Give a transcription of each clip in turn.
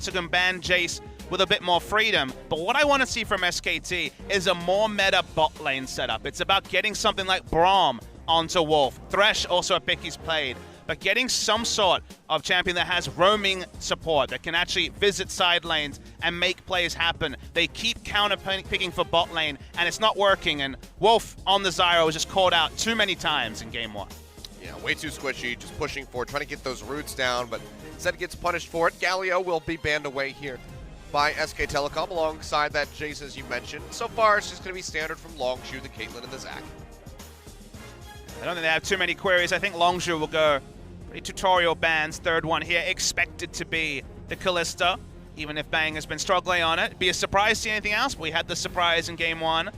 so can ban Jace with a bit more freedom. But what I want to see from SKT is a more meta bot lane setup. It's about getting something like Braum onto Wolf. Thresh, also a pick he's played. But getting some sort of champion that has roaming support, that can actually visit side lanes and make plays happen. They keep counter-picking for bot lane, and it's not working. And Wolf on the Zyro was just called out too many times in game 1. Yeah, way too squishy, just pushing forward, trying to get those roots down, but instead gets punished for it. Galio will be banned away here by SK Telecom alongside that Jace, as you mentioned. So far, it's just going to be standard from Longzhu, the Caitlyn, and the Zac. I don't think they have too many queries. I think Longzhu will go pretty tutorial bans. Third one here, expected to be the Kalista, even if Bang has been struggling on it. It'd be a surprise to see anything else, but we had the surprise in game 1.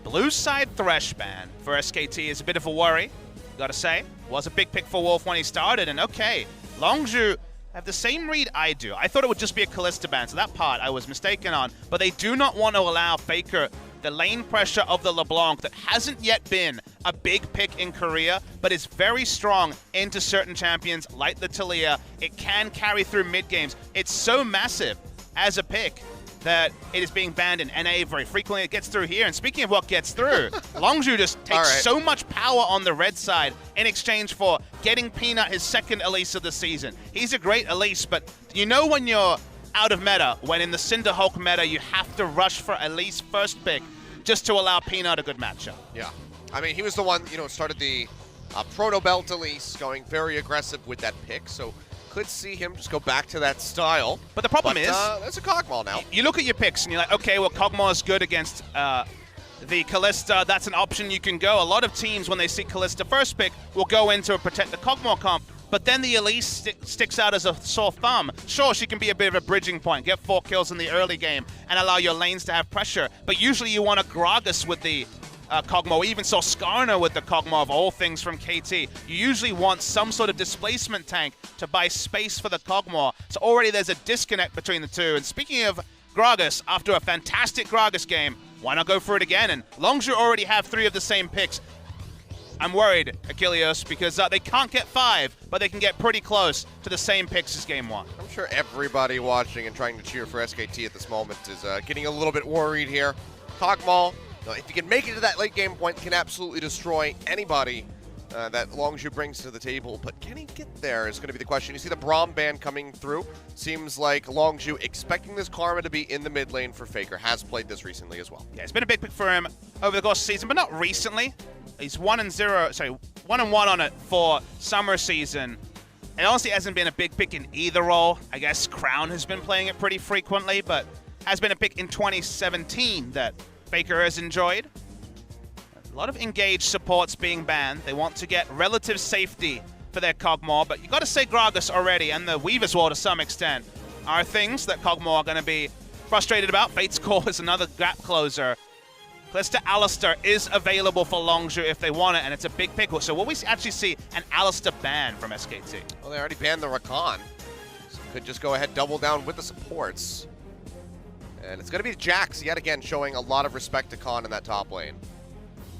Blue side Thresh ban for SKT is a bit of a worry, gotta say. Was a big pick for Wolf when he started, and okay, Longzhu have the same read I do. I thought it would just be a Kalista ban, so that part I was mistaken on, but they do not want to allow Faker the lane pressure of the LeBlanc that hasn't yet been a big pick in Korea, but is very strong into certain champions like the Taliyah. It can carry through mid games. It's so massive as a pick that it is being banned in NA very frequently. It gets through here, and speaking of what gets through, Longzhu just takes so much power on the red side in exchange for getting Peanut his second Elise of the season. He's a great Elise, but you know when you're out of meta, when in the Cinder Hulk meta you have to rush for Elise first pick just to allow Peanut a good matchup. Yeah, I mean, he was the one, started the Proto Belt Elise, going very aggressive with that pick, so could see him just go back to that style. But the problem is, there's a Kog'Maw now. You look at your picks and you're like, okay, well, Kog'Maw is good against the Kalista. That's an option you can go. A lot of teams, when they see Kalista first pick, will go into a protect the Kog'Maw comp. But then the Elise sticks out as a sore thumb. Sure, she can be a bit of a bridging point, get 4 kills in the early game, and allow your lanes to have pressure. But usually you want a Gragas with the Kog'Maw. We even saw Skarner with the Kog'Maw of all things from KT. You usually want some sort of displacement tank to buy space for the Kog'Maw. So already there's a disconnect between the two. And speaking of Gragas, after a fantastic Gragas game, why not go for it again? And Longzhu already have 3 of the same picks. I'm worried, Achilleos, because they can't get 5, but they can get pretty close to the same picks as game 1. I'm sure everybody watching and trying to cheer for SKT at this moment is getting a little bit worried here. Kog'Maw, if you can make it to that late game point, can absolutely destroy anybody that Longzhu brings to the table. But can he get there is going to be the question. You see the Braum ban coming through. Seems like Longzhu, expecting this Karma to be in the mid lane for Faker, has played this recently as well. Yeah, it's been a big pick for him over the course of the season, but not recently. He's 1-1 on it for summer season. It honestly hasn't been a big pick in either role. I guess Crown has been playing it pretty frequently, but has been a pick in 2017 that Faker has enjoyed. A lot of engaged supports being banned. They want to get relative safety for their Kog'Maw, but you got to say Gragas already, and the Weaver's Wall to some extent, are things that Kog'Maw are going to be frustrated about. Fate's Call is another gap closer. Kalista Alistar is available for Longzhu if they want it, and it's a big pick. So will we actually see an Alistar ban from SKT? Well, they already banned the Rakan, so could just go ahead, double down with the supports. And it's going to be Jax yet again showing a lot of respect to Khan in that top lane.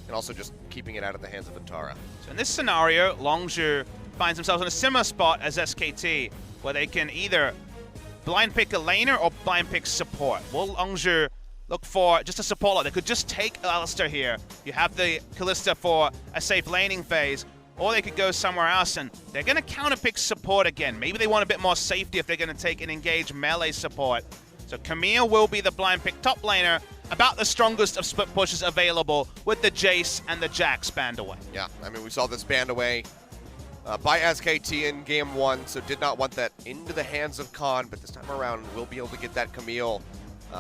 And also just keeping it out of the hands of Untara. So in this scenario, Longzhu finds themselves in a similar spot as SKT, where they can either blind pick a laner or blind pick support. Will Longzhu look for just a support? They could just take Alistar here. You have the Kalista for a safe laning phase, or they could go somewhere else, and they're going to counter-pick support again. Maybe they want a bit more safety if they're going to take an engaged melee support. So Camille will be the blind pick top laner, about the strongest of split pushes available, with the Jace and the Jax banned away. Yeah, I mean, we saw this banned away by SKT in game 1, so did not want that into the hands of Khan, but this time around we'll be able to get that Camille,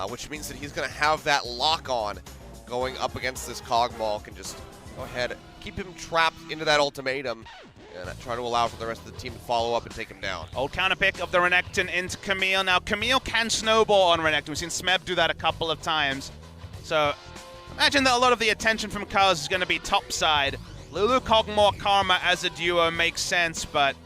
which means that he's going to have that lock-on going up against this Kog'Maw. Can just go ahead, keep him trapped into that ultimatum, and try to allow for the rest of the team to follow up and take him down. Old counterpick of the Renekton into Camille. Now, Camille can snowball on Renekton. We've seen Smeb do that a couple of times. So, imagine that a lot of the attention from Cuzz is going to be topside. Lulu, Kog'Maw, Karma as a duo makes sense, but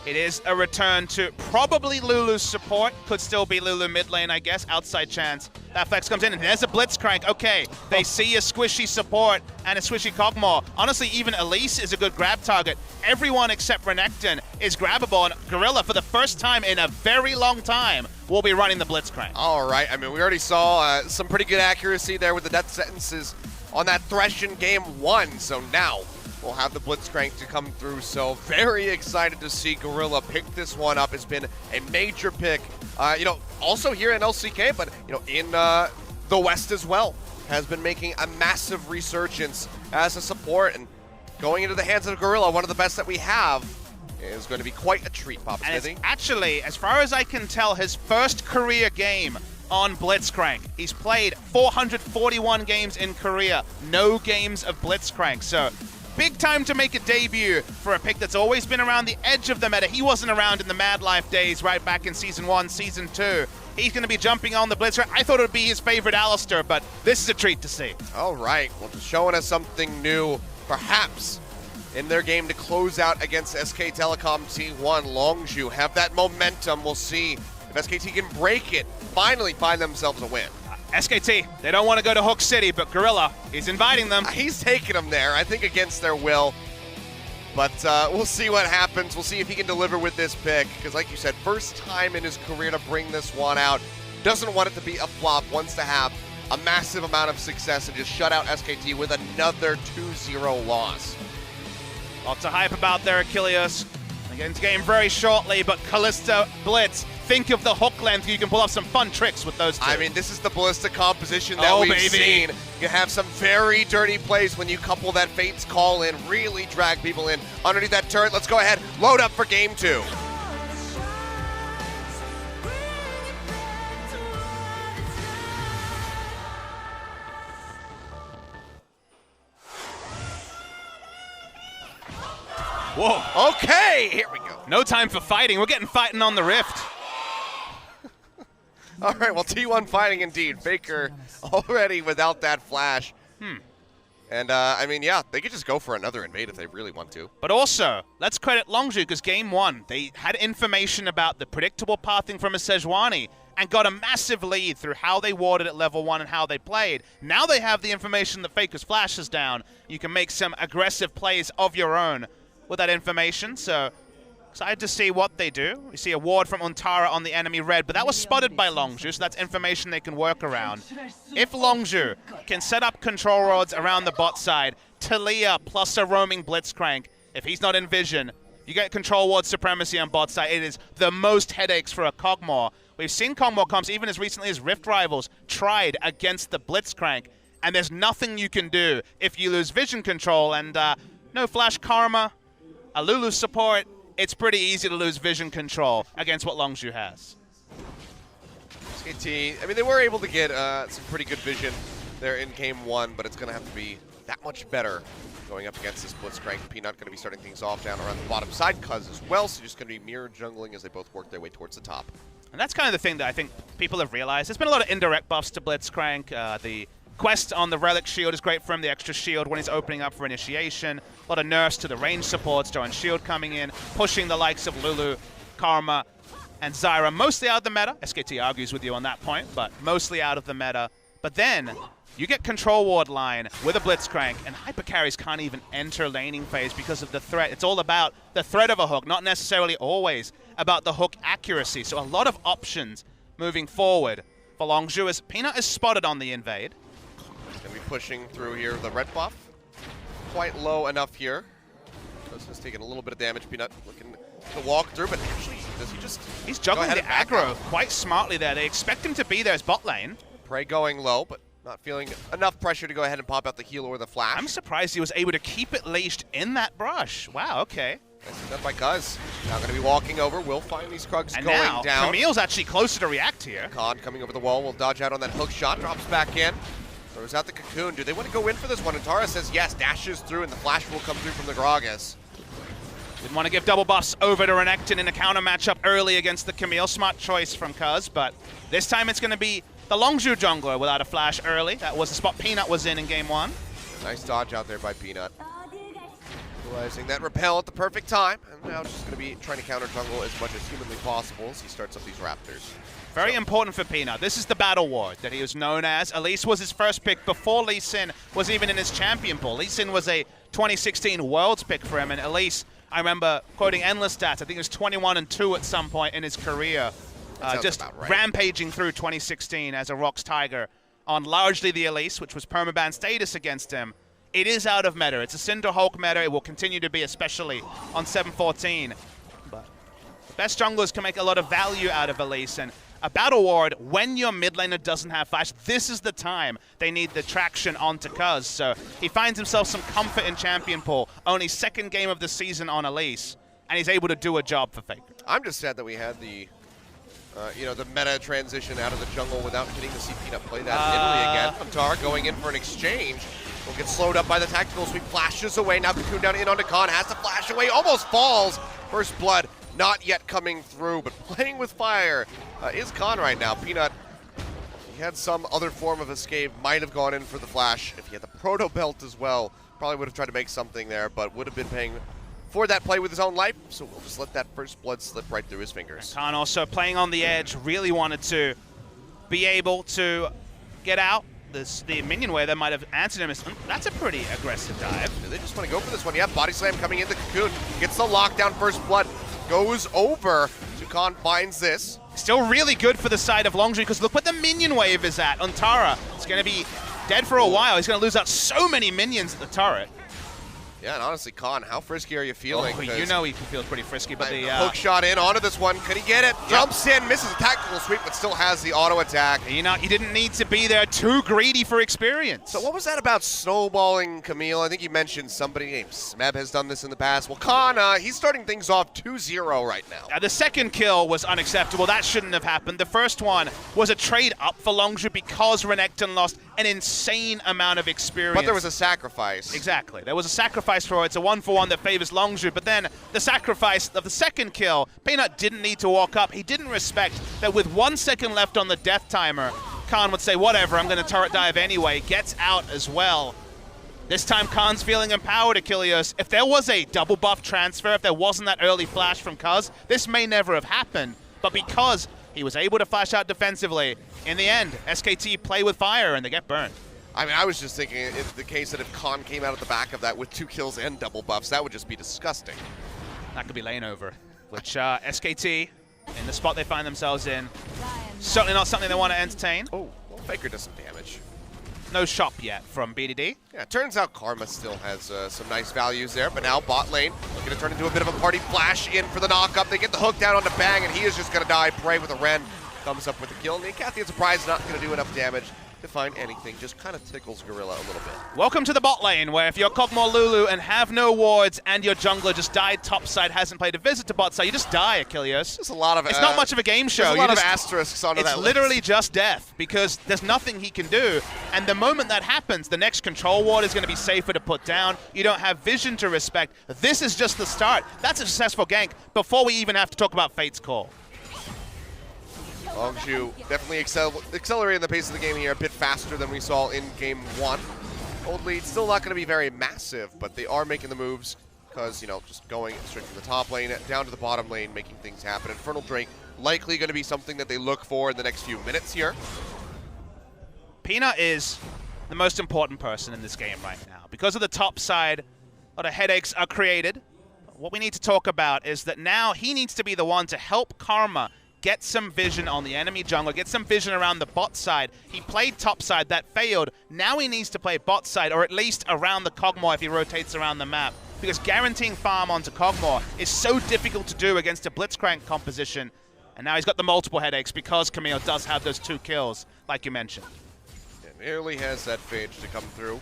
it is a return to probably Lulu's support. Could still be Lulu mid lane, I guess. Outside chance That flex comes in, and there's a Blitzcrank. Okay, they see a squishy support and a squishy Kog'Maw. Honestly, even Elise is a good grab target. Everyone except Renekton is grabbable, and GorrillA, for the first time in a very long time, will be running the Blitzcrank. All right, I mean, we already saw some pretty good accuracy there with the death sentences on that Thresh in game 1, so now we'll have the Blitzcrank to come through, so very excited to see GorrillA pick this one up. It's been a major pick, you know, also here in LCK, but, you know, in the West as well, has been making a massive resurgence as a support, and going into the hands of GorrillA, one of the best that we have, is going to be quite a treat, Papa And Smithy. it's actually, as far as I can tell, his first career game on Blitzcrank. He's played 441 games in Korea, no games of Blitzcrank, so big time to make a debut for a pick that's always been around the edge of the meta. He wasn't around in the Mad Life days right back in Season 1, Season 2. He's going to be jumping on the Blitzcrank. I thought it would be his favorite Alistar, but this is a treat to see. All right, well, just showing us something new, perhaps, in their game to close out against SK Telecom T1. Longzhu have that momentum. We'll see if SKT can break it, finally find themselves a win. SKT, they don't want to go to Hook City, but GorrillA is inviting them. He's taking them there, I think against their will. But we'll see what happens. We'll see if he can deliver with this pick. Because like you said, first time in his career to bring this one out. Doesn't want it to be a flop. Wants to have a massive amount of success and just shut out SKT with another 2-0 loss. Lots of hype about their Achilles. They get into game very shortly, but Kalista Blitz. Think of the hook length. You can pull off some fun tricks with those two. I mean, this is the Ballista composition that we've seen. You have some very dirty plays when you couple that Fate's Call in, really drag people in underneath that turret. Let's go ahead, load up for game 2. Whoa. Okay, here we go. No time for fighting. We're getting fighting on the Rift. All right, well, T1 fighting indeed. Faker already without that flash. And, I mean, yeah, they could just go for another invade if they really want to. But also, let's credit Longzhu, because game 1, they had information about the predictable pathing from a Sejuani and got a massive lead through how they warded at level 1 and how they played. Now they have the information that Faker's flash is down. You can make some aggressive plays of your own with that information, so excited to see what they do. We see a ward from Untara on the enemy red, but that was spotted by Longzhu, so that's information they can work around. If Longzhu can set up control rods around the bot side, Talia plus a roaming Blitzcrank, if he's not in vision, you get control ward supremacy on bot side. It is the most headaches for a Kog'Maw. We've seen Kog'Maw comps, even as recently as Rift Rivals, tried against the Blitzcrank, and there's nothing you can do if you lose vision control, and no flash karma, a Lulu support. It's pretty easy to lose vision control against what Longzhu has. SKT, I mean, they were able to get some pretty good vision there in game 1, but it's going to have to be that much better going up against this Blitzcrank. Peanut going to be starting things off down around the bottom side. Cuzz as well, so just going to be mirror jungling as they both work their way towards the top. And that's kind of the thing that I think people have realized. There's been a lot of indirect buffs to Blitzcrank. The quest on the Relic Shield is great for him, the extra shield when he's opening up for initiation. A lot of nerfs to the range supports, Joan Shield coming in, pushing the likes of Lulu, Karma, and Zyra mostly out of the meta. SKT argues with you on that point, but mostly out of the meta. But then you get control ward line with a Blitzcrank, and hyper carries can't even enter laning phase because of the threat. It's all about the threat of a hook, not necessarily always about the hook accuracy. So a lot of options moving forward for Longzhu as Peanut is spotted on the invade. Going to be pushing through here. The red buff quite low enough here. Cuzz is taking a little bit of damage. Peanut looking to walk through, but actually, does he just... He's juggling the aggro quite smartly there. They expect him to be there as bot lane. Prey going low, but not feeling enough pressure to go ahead and pop out the heal or the flash. I'm surprised he was able to keep it leashed in that brush. Wow, okay. Nicely done by Cuzz. Now going to be walking over. Will find these Krugs and going now, down. Camille's actually closer to react here. Khan coming over the wall. Will dodge out on that hook shot. Drops back in. Throws out the cocoon. Do they want to go in for this one? And Tara says yes. Dashes through, and the flash will come through from the Gragas. Didn't want to give double buffs over to Renekton in a counter matchup early against the Camille. Smart choice from Cuzz, but this time it's going to be the Longzhu jungler without a flash early. That was the spot Peanut was in game 1. Nice dodge out there by Peanut. Realizing that repel at the perfect time. And now just going to be trying to counter jungle as much as humanly possible as he starts up these Raptors. Very important for Peanut. This is the battle ward that he was known as. Elise was his first pick before Lee Sin was even in his champion pool. Lee Sin was a 2016 Worlds pick for him, and Elise, I remember quoting endless stats, I think it was 21-2 at some point in his career. Just right. Rampaging through 2016 as a Rox Tiger on largely the Elise, which was permaban status against him. It is out of meta. It's a Cinder Hulk meta. It will continue to be, especially on 7-14. But the best junglers can make a lot of value out of Elise, and a battle ward, when your mid laner doesn't have flash, this is the time they need the traction onto Cuzz. So he finds himself some comfort in champion pool. Only second game of the season on Elise, and he's able to do a job for Faker. I'm just sad that we had the, the meta transition out of the jungle without getting to see Peanut play that in again. Untara going in for an exchange. Will get slowed up by the tactical sweep, flashes away. Now Cocoon down in onto Khan, has to flash away, almost falls. First blood not yet coming through, but playing with fire is Khan right now. Peanut, if he had some other form of escape, might have gone in for the flash. If he had the proto belt as well, probably would have tried to make something there, but would have been paying for that play with his own life, so we'll just let that first blood slip right through his fingers. Khan also playing on the edge, really wanted to be able to get out. The minion wave that might have answered him is, that's a pretty aggressive dive. They just want to go for this one. Yeah, body slam coming into Cocoon. Gets the lockdown, first blood goes over. Khan finds this. Still really good for the side of Longzhu, because look what the minion wave is at. Untara is going to be dead for a while. He's going to lose out so many minions at the turret. Yeah, and honestly, Khan, how frisky are you feeling? Oh, you know he feels pretty frisky, but the hook shot in onto this one. Could he get it? Jumps in, misses a tactical sweep, but still has the auto attack. You know, he didn't need to be there. Too greedy for experience. So what was that about snowballing, Camille? I think you mentioned somebody named Smeb has done this in the past. Well, Khan, he's starting things off 2-0 right now. The second kill was unacceptable. That shouldn't have happened. The first one was a trade up for Longzhu because Renekton lost an insane amount of experience. But there was a sacrifice. Exactly. There was a sacrifice for it. It's a 1-for-1 that favors Longzhu, but then the sacrifice of the second kill, Peanut didn't need to walk up. He didn't respect that with 1 second left on the death timer, Khan would say, whatever, I'm going to turret dive anyway. Gets out as well. This time Khan's feeling empowered, Achilles. If there was a double buff transfer, if there wasn't that early flash from Cuzz, this may never have happened. But because he was able to flash out defensively, in the end, SKT play with fire and they get burned. I mean, I was just thinking in the case that if Khan came out at the back of that with 2 kills and double buffs, that would just be disgusting. That could be lane over, which SKT, in the spot they find themselves in, certainly not something they want to entertain. Oh, well, Faker does some damage. No shop yet from BDD. Yeah, it turns out Karma still has some nice values there, but now bot lane looking to turn into a bit of a party. Flash in for the knock-up. They get the hook down onto Bang, and he is just going to die. Prey with a Ren comes up with the kill. And the Cathian Surprise not going to do enough damage to find anything. Just kind of tickles GorrillA a little bit. Welcome to the bot lane, where if you're Kog'Maw Lulu and have no wards and your jungler just died topside, hasn't played a visit to bot side, you just die, Achilles. There's a lot of... It's not much of a game show. There's a lot of asterisks onto that It's list. literally just death, because there's nothing he can do. And the moment that happens, the next control ward is going to be safer to put down. You don't have vision to respect. This is just the start. That's a successful gank before we even have to talk about Fate's Call. Longzhu definitely accelerating the pace of the game here a bit faster than we saw in game 1. Old lead still not going to be very massive, but they are making the moves because, just going straight from the top lane down to the bottom lane, making things happen. Infernal Drake likely going to be something that they look for in the next few minutes here. Peanut is the most important person in this game right now. Because of the top side, a lot of headaches are created. What we need to talk about is that now he needs to be the one to help Karma get some vision on the enemy jungler, get some vision around the bot side. He played top side, that failed. Now he needs to play bot side, or at least around the Kog'Maw if he rotates around the map. Because guaranteeing farm onto Kog'Maw is so difficult to do against a Blitzcrank composition. And now he's got the multiple headaches because Camille does have those 2 kills, like you mentioned. And nearly has that phage to come through.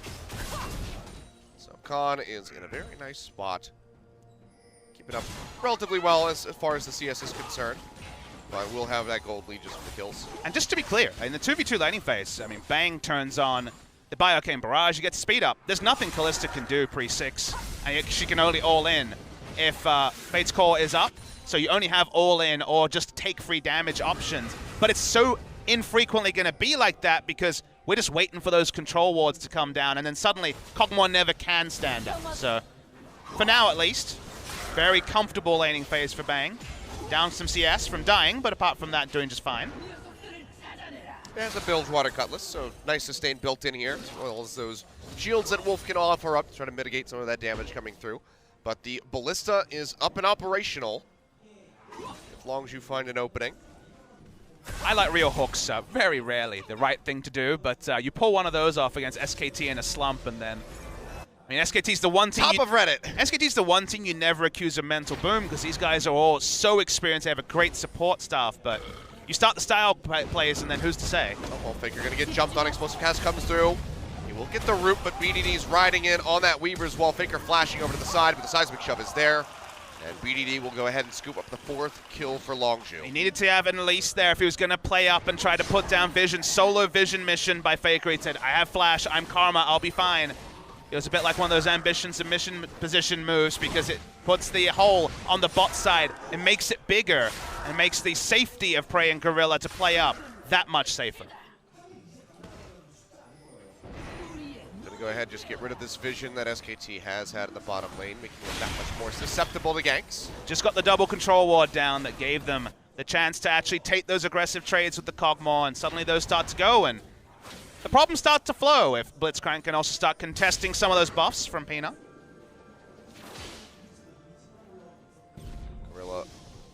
So Khan is in a very nice spot. Keep it up relatively well as far as the CS is concerned. But we'll have that gold lead just for the kills. And just to be clear, in the 2v2 laning phase, I mean, Bang turns on the Bioarcane Barrage, you get speed up. There's nothing Kalista can do pre-6, and she can only all-in if Fate's Call is up. So you only have all-in or just take free damage options. But it's so infrequently going to be like that because we're just waiting for those control wards to come down, and then suddenly Kog'Maw never can stand up. So for now, at least, very comfortable laning phase for Bang. Down some CS from dying, but apart from that, doing just fine. It has a Bilgewater Cutlass, so nice sustain built in here, as well as those shields that Wolf can offer up to try to mitigate some of that damage coming through. But the Ballista is up and operational if Longzhu find an opening. I like real hooks, very rarely the right thing to do, but you pull one of those off against SKT in a slump, and then, I mean, SKT's the one team. Top of Reddit. SKT's the one team you never accuse of mental boom, because these guys are all so experienced. They have a great support staff, but you start the style plays, and then who's to say? Oh, well, Faker gonna get jumped on. Explosive cast comes through. He will get the root, but BDD's riding in on that Weaver's wall. Faker flashing over to the side, but the seismic shove is there. And BDD will go ahead and scoop up the 4th kill for Longzhu. He needed to have an release there if he was going to play up and try to put down Vision. Solo Vision mission by Faker. He said, I have Flash, I'm Karma, I'll be fine. It was a bit like one of those ambition submission position moves because it puts the hole on the bot side. It makes it bigger and makes the safety of Prey and GorrillA to play up that much safer. Go ahead, just get rid of this vision that SKT has had in the bottom lane, making them that much more susceptible to ganks. Just got the double control ward down that gave them the chance to actually take those aggressive trades with the Kog'Maw, and suddenly those start to go, and the problems start to flow if Blitzcrank can also start contesting some of those buffs from Peanut. GorrillA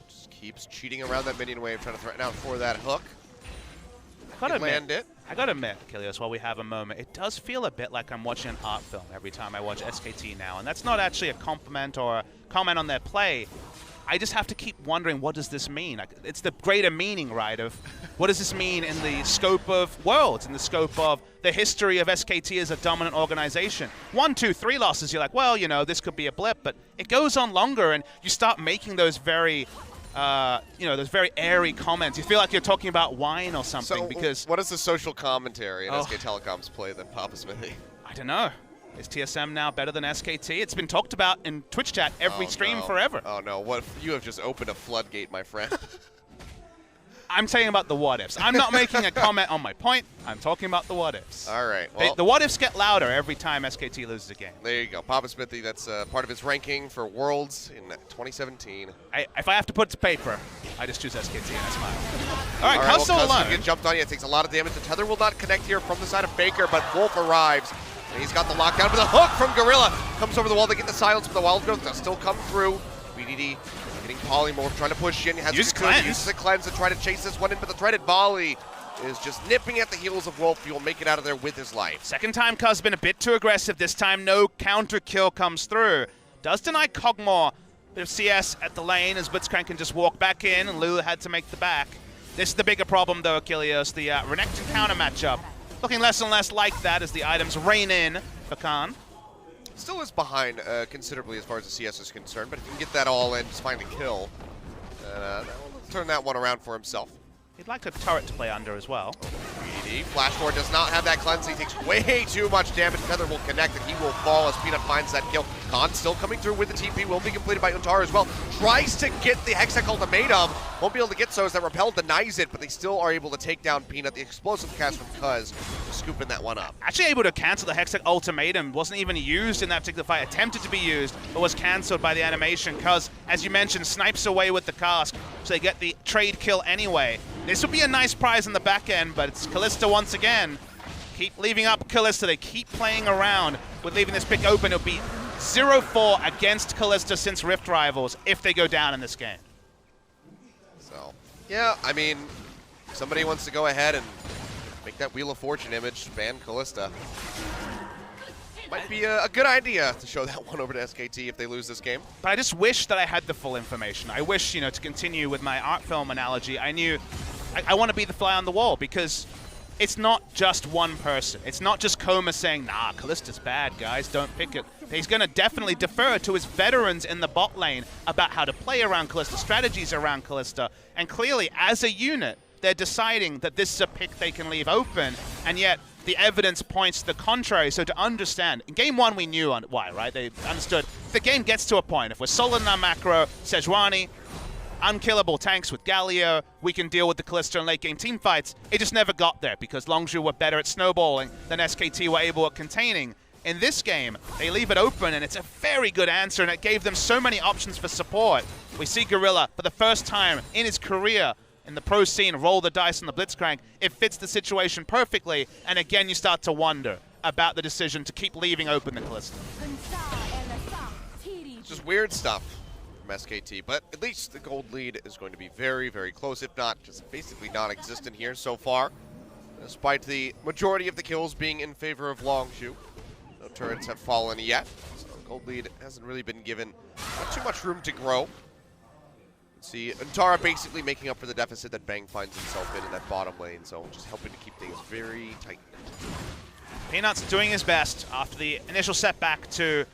just keeps cheating around that minion wave, trying to threaten out for that hook. I gotta admit, Kilios, while we have a moment, it does feel a bit like I'm watching an art film every time I watch SKT now, and that's not actually a compliment or a comment on their play. I just have to keep wondering, what does this mean? It's the greater meaning, right, of what does this mean in the scope of Worlds, in the scope of the history of SKT as a dominant organization. 1, 2, 3 losses, you're like, well, you know, this could be a blip, but it goes on longer, and you start making those very those very airy comments. You feel like you're talking about wine or something. So because what is the social commentary in SK Telecom's play than Papa Smithy? I don't know. Is TSM now better than SKT? It's been talked about in Twitch chat every stream forever. Oh no, what you have just opened a floodgate, my friend. I'm saying about the what-ifs. I'm not making a comment on my point. I'm talking about the what-ifs. All right. Well, the what-ifs get louder every time SKT loses a game. There you go. Papa Smithy, that's part of his ranking for Worlds in 2017. If I have to put it to paper, I just choose SKT and I smile. All right, Cuzz still alone. Get jumped on. It takes a lot of damage. The tether will not connect here from the side of Faker, but Wolf arrives. And he's got the lockdown, but the hook from GorrillA comes over the wall to get the silence, but the wild growth does still come through. BDD getting polymorph, trying to push in. Uses the cleanse to try to chase this one in, but the threaded volley is just nipping at the heels of Wolf. He will make it out of there with his life. Second time Cuzz been a bit too aggressive. This time no counter kill comes through. Does deny Kog'Maw. Bit of CS at the lane as Blitzcrank can just walk back in, and Lulu had to make the back. This is the bigger problem though, Achilles. The Renekton counter matchup. Looking less and less like that as the items rain in for Khan. Still is behind considerably as far as the CS is concerned, but if he can get that all in, just find a kill, turn that one around for himself. He'd like a turret to play under as well. BDD, Flash Forward does not have that cleanse. He takes way too much damage. Feather will connect and he will fall as Peanut finds that kill. Khan still coming through with the TP, will be completed by Untara as well. Tries to get the Hextech ultimatum. Won't be able to get so as that Repel denies it, but they still are able to take down Peanut. The explosive cast from Cuzz, scooping that one up. Actually able to cancel the Hextech ultimatum. Wasn't even used in that particular fight. Attempted to be used, but was cancelled by the animation. Cuzz, as you mentioned, snipes away with the cask, so they get the trade kill anyway. This would be a nice prize in the back end, but it's Kalista once again. Keep leaving up Kalista. They keep playing around with leaving this pick open. It'll be 0-4 against Kalista since Rift Rivals if they go down in this game. So, yeah, I mean, somebody wants to go ahead and make that Wheel of Fortune image, ban Kalista. Might be a good idea to show that one over to SKT if they lose this game. But I just wish that I had the full information. I wish, to continue with my art film analogy, I knew I want to be the fly on the wall because it's not just one person. It's not just Koma saying, nah, Kalista's bad, guys, don't pick it. He's going to definitely defer to his veterans in the bot lane about how to play around Kalista, strategies around Kalista. And clearly, as a unit, they're deciding that this is a pick they can leave open, and yet the evidence points to the contrary. So to understand, in game one we knew why, right? They understood if the game gets to a point, if we're solid in our macro, Sejuani, unkillable tanks with Galio, we can deal with the Kalista and late game team fights. It just never got there because Longzhu were better at snowballing than SKT were able at containing. In this game, they leave it open, and it's a very good answer, and it gave them so many options for support. We see GorrillA for the first time in his career in the pro scene, roll the dice on the Blitzcrank, it fits the situation perfectly, and again you start to wonder about the decision to keep leaving open the Kalista. Just weird stuff from SKT, but at least the gold lead is going to be very, very close, if not just basically non-existent here so far, despite the majority of the kills being in favor of Longzhu. No turrets have fallen yet, so gold lead hasn't really been given not too much room to grow. See, Untara basically making up for the deficit that Bang finds himself in that bottom lane, so just helping to keep things very tight. Peanut's doing his best after the initial setback to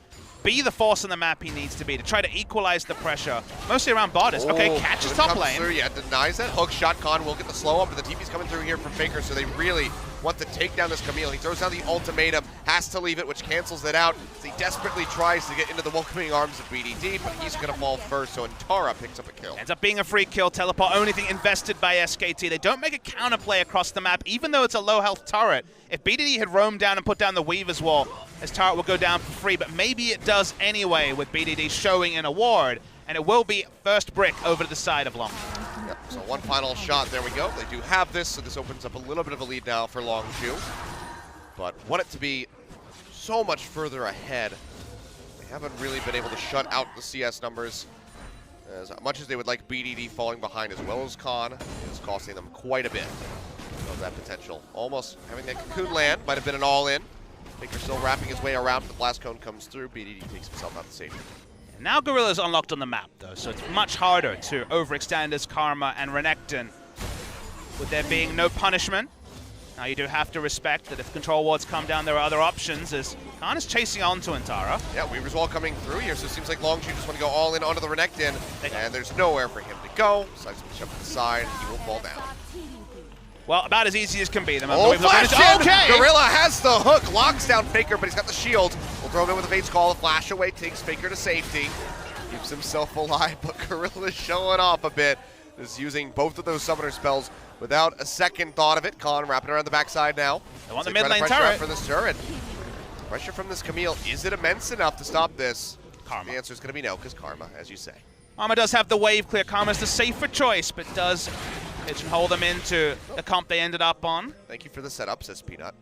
be the force on the map he needs to be, to try to equalize the pressure, mostly around Bardis. Okay, catches top lane. Through, yeah, denies it. Hook shot, Khan will get the slow up, but the TP's coming through here from Faker, so they really want to take down this Camille. He throws down the ultimatum, has to leave it, which cancels it out. He desperately tries to get into the welcoming arms of BDD, but he's going to fall first, so Untara picks up a kill. Ends up being a free kill. Teleport only thing invested by SKT. They don't make a counterplay across the map, even though it's a low health turret. If BDD had roamed down and put down the Weaver's Wall, his turret will go down for free, but maybe it does anyway with BDD showing an award, and it will be first brick over to the side of Longzhu. Yep, so one final shot, there we go. They do have this, so this opens up a little bit of a lead now for Longzhu, but want it to be so much further ahead. They haven't really been able to shut out the CS numbers as much as they would like. BDD falling behind as well as Khan is costing them quite a bit of that potential. Almost having that cocoon land, might have been an all-in. Baker still wrapping his way around, but the blast cone comes through. BDD takes himself out to safety. Now GorrillA's unlocked on the map, though, so it's much harder to overextend as Karma and Renekton. With there being no punishment, now you do have to respect that if control wards come down, there are other options, as Khan is chasing on to Untara. Yeah, Weaver's Wall coming through here, so it seems like Longzhu just want to go all in onto the Renekton, and there's nowhere for him to go. Decides to jump to the side, he will fall down. Well, about as easy as can be. Oh, flash in! Okay! GorrillA has the hook, locks down Faker, but he's got the shield. We'll throw him in with a Fate's Call. A flash away takes Faker to safety. Keeps himself alive, but GorrillA is showing off a bit. Is using both of those summoner spells without a second thought of it. Khan wrapping around the backside now. They want the mid lane turret. For this turret. Pressure from this Camille. Is it immense enough to stop this? Karma. The answer is going to be no, because Karma, as you say. Karma does have the wave clear. Karma's the safer choice, but does pigeonhole them into the comp they ended up on. Thank you for the setup, says Peanut.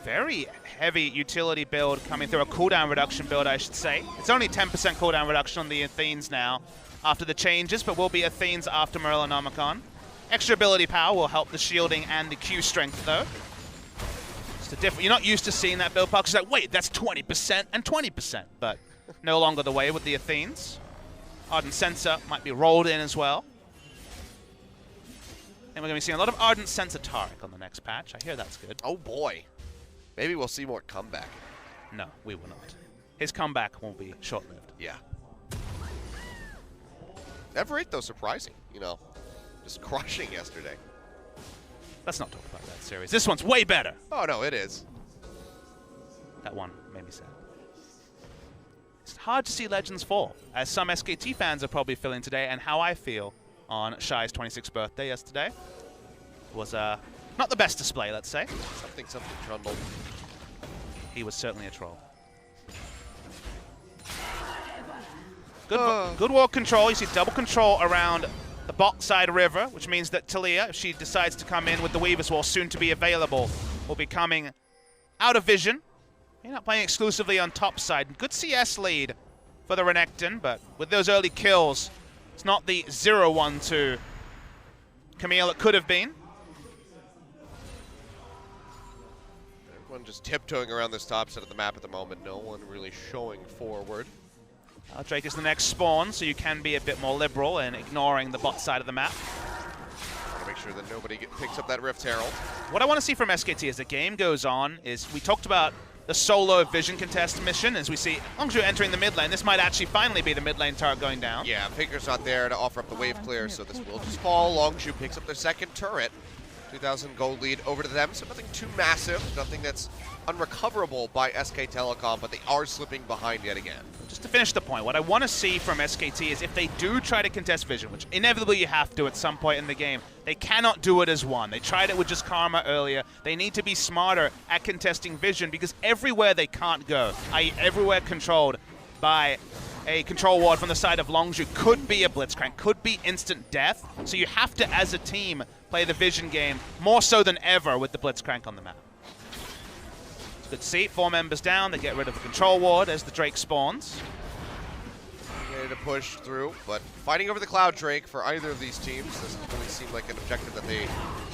Very heavy utility build coming through, a cooldown reduction build, I should say. It's only 10% cooldown reduction on the Athenes now after the changes, but will be Athenes after Morellonomicon. Extra ability power will help the shielding and the Q strength, though. Just a different. You're not used to seeing that build, Puck. It's like, wait, that's 20% and 20%, but no longer the way with the Athenes. Ardent Sensor might be rolled in as well. And we're going to be seeing a lot of Ardent Sensor Taric on the next patch. I hear that's good. Oh boy. Maybe we'll see more comeback. No, we will not. His comeback won't be short-lived. Yeah. Everett, though, surprising. You know, just crushing yesterday. Let's not talk about that series. This one's way better. Oh, no, it is. That one made me sad. It's hard to see Legends fall, as some SKT fans are probably feeling today, and how I feel on Shy's 26th birthday yesterday. It was not the best display, let's say. Something Trundle. He was certainly a troll. Good wall control. You see double control around the bot side river, which means that Talia, if she decides to come in with the Weaver's Wall soon to be available, will be coming out of vision. You're not playing exclusively on top side. Good CS lead for the Renekton, but with those early kills, it's not the 0-1-2 Camille it could have been. Everyone just tiptoeing around this top side of the map at the moment. No one really showing forward. Drake is the next spawn, so you can be a bit more liberal in ignoring the bot side of the map. Want to make sure that nobody picks up that Rift Herald. What I want to see from SKT as the game goes on is, we talked about the solo vision contest mission, as we see Longzhu entering the mid lane. This might actually finally be the mid lane turret going down. Yeah, Faker's not there to offer up the wave clear, so this will just fall. Longzhu picks up their second turret. 2,000 gold lead over to them, so nothing too massive, nothing that's unrecoverable by SK Telecom, but they are slipping behind yet again. Just to finish the point, what I want to see from SKT is if they do try to contest vision, which inevitably you have to at some point in the game, they cannot do it as one. They tried it with just Karma earlier. They need to be smarter at contesting vision, because everywhere they can't go, i.e. everywhere controlled by a control ward from the side of Longzhu could be a Blitzcrank, could be instant death. So you have to, as a team, play the vision game more so than ever with the Blitzcrank on the map. It's good to see. 4 members down. They get rid of the control ward as the Drake spawns. Ready to push through, but fighting over the Cloud Drake for either of these teams doesn't really seem like an objective that they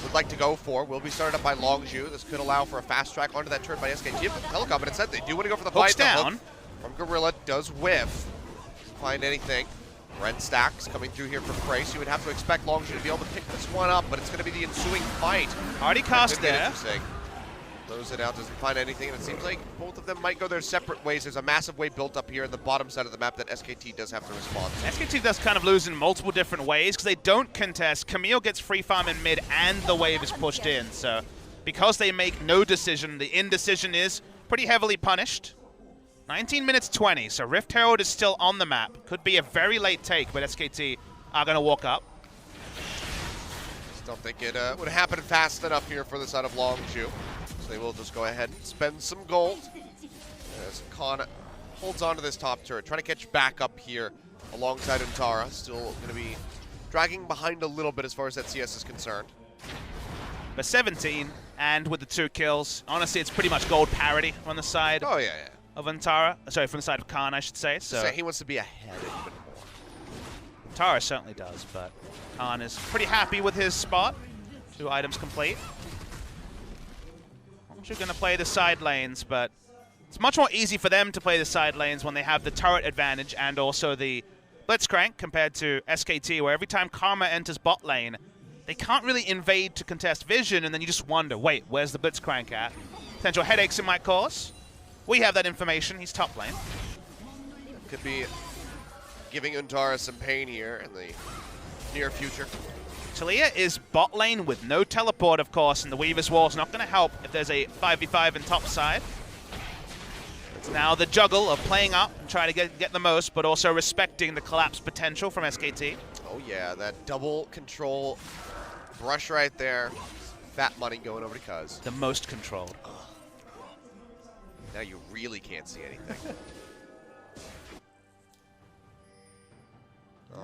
would like to go for. Will be started up by Longzhu. This could allow for a fast track onto that turret by SKT. But Telecom, but instead they do want to go for the Hook's fight. The down. hook from GorrillA does whiff. Doesn't find anything. Ren stacks coming through here for Frey, so you would have to expect Longzhu to be able to pick this one up, but it's going to be the ensuing fight. Already cast there. Throws it out, doesn't find anything, and it seems like both of them might go their separate ways. There's a massive wave built up here in the bottom side of the map that SKT does have to respond to. SKT does kind of lose in multiple different ways because they don't contest. Camille gets free farm in mid and the wave is pushed in. So because they make no decision, the indecision is pretty heavily punished. 19 minutes 20, so Rift Herald is still on the map. Could be a very late take, but SKT are going to walk up. Just don't think it would happen fast enough here for the side of Longzhu. They will just go ahead and spend some gold as Khan holds on to this top turret, trying to catch back up here alongside Untara. Still going to be dragging behind a little bit as far as that CS is concerned. But 17, and with the 2 kills, honestly, it's pretty much gold parity on the side of Untara. Sorry, from the side of Khan, I should say. So he wants to be ahead even more. Untara certainly does, but Khan is pretty happy with his spot. 2 items complete. You're going to play the side lanes, but it's much more easy for them to play the side lanes when they have the turret advantage and also the Blitzcrank compared to SKT, where every time Karma enters bot lane, they can't really invade to contest vision, and then you just wonder, wait, where's the Blitzcrank at? Potential headaches it might cause. We have that information. He's top lane. Could be giving Untara some pain here in the near future. Talia is bot lane with no teleport, of course, and the Weaver's Wall is not going to help if there's a 5v5 in top side. It's now the juggle of playing up and trying to get the most, but also respecting the collapse potential from SKT. Oh yeah, that double control brush right there. Fat money going over to Cuzz. The most controlled. Ugh. Now you really can't see anything.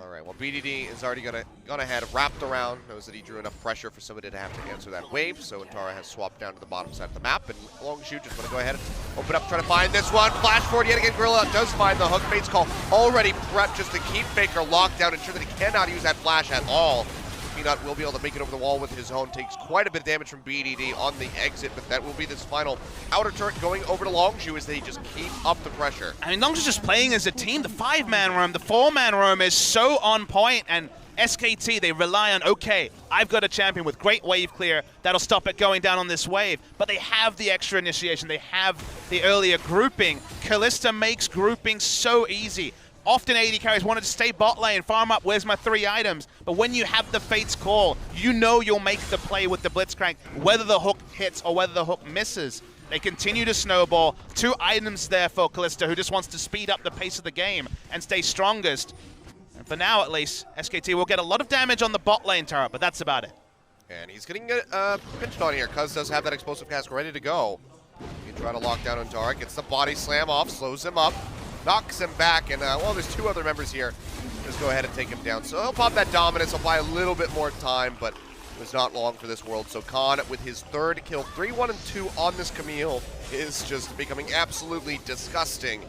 All right, well, BDD is already gone ahead, wrapped around, knows that he drew enough pressure for somebody to have to answer that wave, so Untara has swapped down to the bottom side of the map, and Longzhu just want to go ahead and open up, try to find this one. Flash forward yet again, GorrillA does find the hook. Bates call already prepped just to keep Faker locked down, ensure that he cannot use that flash at all. Peanut will be able to make it over the wall with his own, takes quite a bit of damage from BDD on the exit, but that will be this final outer turret going over to Longzhu as they just keep up the pressure. I mean, Longzhu's just playing as a team. The 5-man roam, the 4-man roam is so on point, and SKT, they rely on, okay, I've got a champion with great wave clear that'll stop it going down on this wave, but they have the extra initiation, they have the earlier grouping. Kalista makes grouping so easy. Often AD carries wanted to stay bot lane, farm up, where's my 3 items? But when you have the Fate's Call, you know you'll make the play with the Blitzcrank, whether the hook hits or whether the hook misses. They continue to snowball. 2 items there for Kalista, who just wants to speed up the pace of the game and stay strongest. And for now, at least, SKT will get a lot of damage on the bot lane turret, but that's about it. And he's getting pinched on here. Cuzz does have that explosive cask ready to go. He can try to lock down Untara, gets the body slam off, slows him up. Knocks him back, and well, there's 2 other members here. Just go ahead and take him down. So he'll pop that dominance. He'll buy a little bit more time, but it was not long for this world. So Khan, with his 3rd kill, 3, 1, and 2 on this Camille, is just becoming absolutely disgusting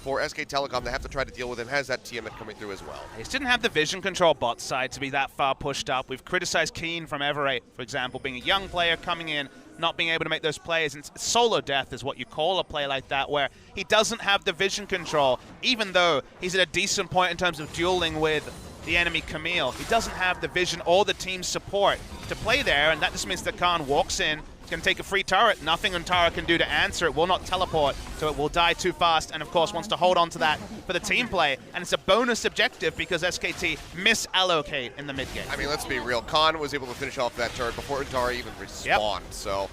for SK Telecom. They have to try to deal with him. Has that Tiamat coming through as well. He just didn't have the vision control bot side to be that far pushed up. We've criticized Keen from Everate, for example, being a young player coming in, not being able to make those plays. And solo death is what you call a play like that, where he doesn't have the vision control, even though he's at a decent point in terms of dueling with the enemy Camille. He doesn't have the vision or the team support to play there, and that just means that Khan walks in, he's going to take a free turret. Nothing Untara can do to answer. It will not teleport, so it will die too fast, and of course wants to hold on to that for the team play. And it's a bonus objective because SKT misallocate in the mid game. I mean, let's be real. Khan was able to finish off that turret before Untara even respawned. Yep. So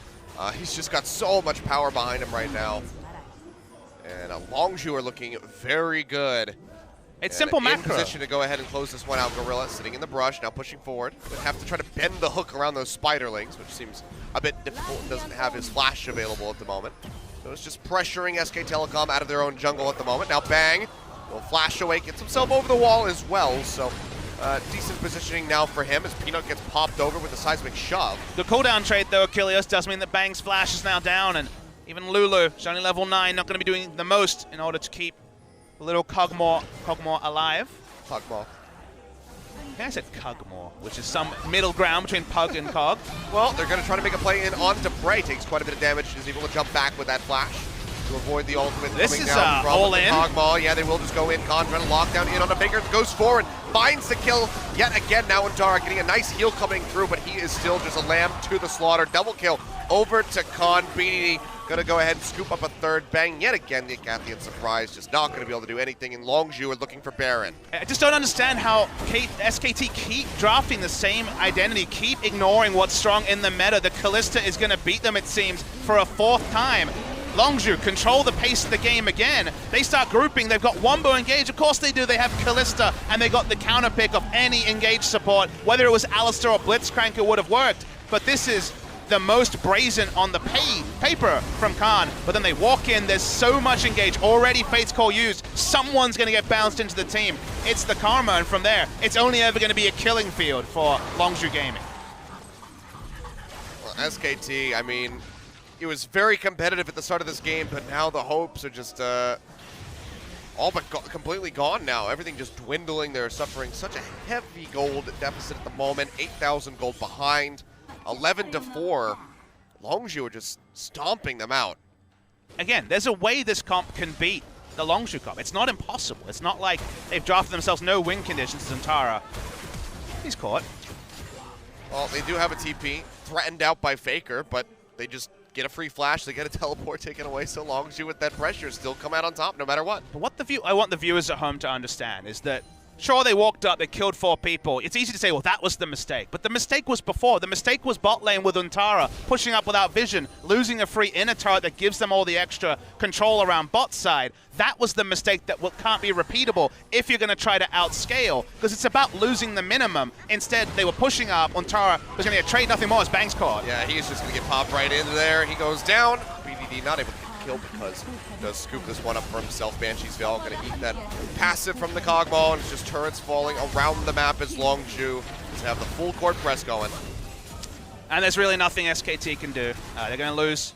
he's just got so much power behind him right now. And Longzhu are looking very good. It's simple macro. In position to go ahead and close this one out. GorrillA sitting in the brush, now pushing forward. Would have to try to bend the hook around those spiderlings, which seems a bit difficult and doesn't have his flash available at the moment. So it's just pressuring SK Telecom out of their own jungle at the moment. Now Bang Will flash away, gets himself over the wall as well, so decent positioning now for him as Peanut gets popped over with a seismic shove. The cooldown trade, though, Achilles, does mean that Bang's flash is now down, and even Lulu, she's only level 9, not going to be doing the most in order to keep a little Cogmore alive. Cogmore. I think I said Cogmore, which is some middle ground between Pug and Cog. Well, they're going to try to make a play in onto Bray. Takes quite a bit of damage. Is able to jump back with that flash to avoid the ultimate This coming is down from all the in. Cogmore. Yeah, they will just go in. Khan trying to lock down in on the Baker. Goes forward, finds the kill yet again. Now Untara getting a nice heal coming through, but he is still just a lamb to the slaughter. Double kill over to Khan. BDD gonna go ahead and scoop up a third. Bang yet again. The Acathian surprise just not gonna be able to do anything. And Longzhu are looking for Baron. I just don't understand how SKT keep drafting the same identity, keep ignoring what's strong in the meta. The Kalista is gonna beat them, it seems, for a 4th time. Longzhu control the pace of the game again. They start grouping. They've got Wombo engaged. Of course they do. They have Kalista, and they got the counter pick of any engaged support. Whether it was Alistair or Blitzcrank, it would have worked. But this is the most brazen on the paper from Khan. But then they walk in. There's so much engage. Already Fate's Call used. Someone's going to get bounced into the team. It's the Karma, and from there, it's only ever going to be a killing field for Longzhu Gaming. Well, SKT, I mean, it was very competitive at the start of this game, but now the hopes are just all but completely gone now. Everything just dwindling. They're suffering such a heavy gold deficit at the moment. 8,000 gold behind. 11-4. Longzhu are just stomping them out. Again, there's a way this comp can beat the Longzhu comp. It's not impossible. It's not like they've drafted themselves no win conditions as Untara. He's caught. Well, they do have a TP. Threatened out by Faker, but they just get a free flash, they get a teleport taken away, so Longzhu with that pressure still come out on top no matter what. But what I want the viewers at home to understand is that, sure, they walked up, they killed 4 people. It's easy to say, well, that was the mistake. But the mistake was before. The mistake was bot lane with Untara, pushing up without vision, losing a free inner turret that gives them all the extra control around bot side. That was the mistake that can't be repeatable if you're going to try to outscale, because it's about losing the minimum. Instead, they were pushing up. Untara was going to get trade nothing more as Bang's caught. Yeah, he's just going to get popped right into there. He goes down. BDD not able to get killed because he does scoop this one up for himself. Banshee's Veil going to eat that passive from the Cogmall, and it's just turrets falling around the map as Longzhu just have the full court press going. And there's really nothing SKT can do. They're going to lose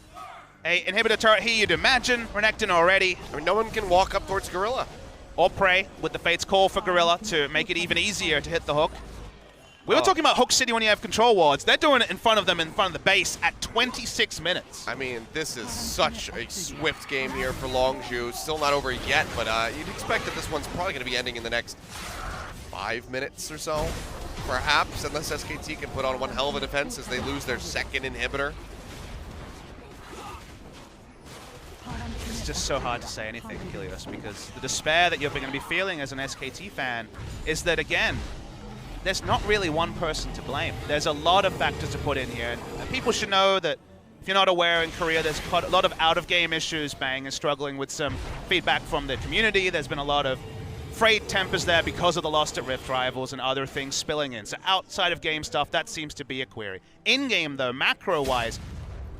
a inhibitor turret here, you'd imagine. Renekton already. I mean, no one can walk up towards GorrillA. Or pray with the Fate's Call for GorrillA to make it even easier to hit the hook. We were talking about Hook City when you have control wards. They're doing it in front of them, in front of the base at 26 minutes. I mean, this is such a swift game here for Longzhu. Still not over yet, but you'd expect that this one's probably going to be ending in the next 5 minutes or so, perhaps, unless SKT can put on one hell of a defense as they lose their 2nd inhibitor. It's just so hard to say anything, Kilios, because the despair that you're going to be feeling as an SKT fan is that, again, there's not really one person to blame. There's a lot of factors to put in here, and people should know that if you're not aware, in Korea, there's quite a lot of out-of-game issues. Bang is struggling with some feedback from the community. There's been a lot of frayed tempers there because of the loss to Rift Rivals and other things spilling in. So outside of game stuff, that seems to be a query. In-game, though, macro-wise,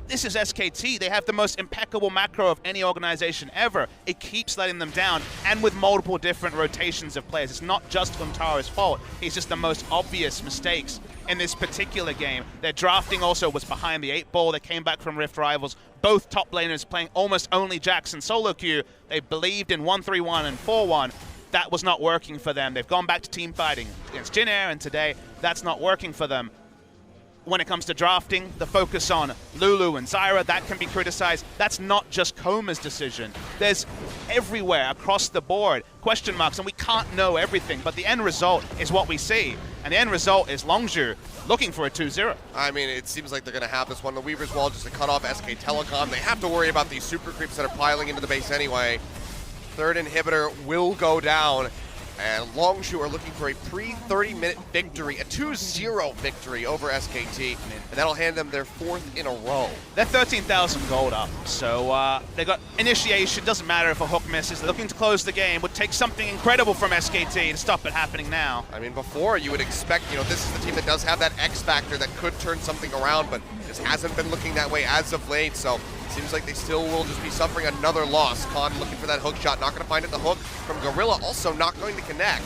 this is SKT. They have the most impeccable macro of any organization ever. It keeps letting them down, and with multiple different rotations of players. It's not just Untara's fault. It's just the most obvious mistakes in this particular game. Their drafting also was behind the 8 ball. They came back from Rift Rivals. Both top laners playing almost only Jackson solo queue. They believed in 1-3-1 and 4-1. That was not working for them. They've gone back to team fighting against Jin Air, and today that's not working for them. When it comes to drafting, the focus on Lulu and Zyra, that can be criticized. That's not just Koma's decision. There's everywhere across the board question marks, and we can't know everything, but the end result is what we see. And the end result is Longzhu looking for a 2-0. I mean, it seems like they're going to have this one. The Weaver's Wall just to cut off SK Telecom. They have to worry about these super creeps that are piling into the base anyway. 3rd inhibitor will go down. And Longzhu are looking for a pre-30-minute victory, a 2-0 victory over SKT, and that'll hand them their 4th in a row. They're 13,000 gold up, so they got initiation. Doesn't matter if a hook misses. They're looking to close the game. Would take something incredible from SKT to stop it happening now. I mean, before you would expect, this is the team that does have that X factor that could turn something around, but just hasn't been looking that way as of late. So Seems like they still will just be suffering another loss. Khan looking for that hook shot, not going to find it. The hook from GorrillA also not going to connect.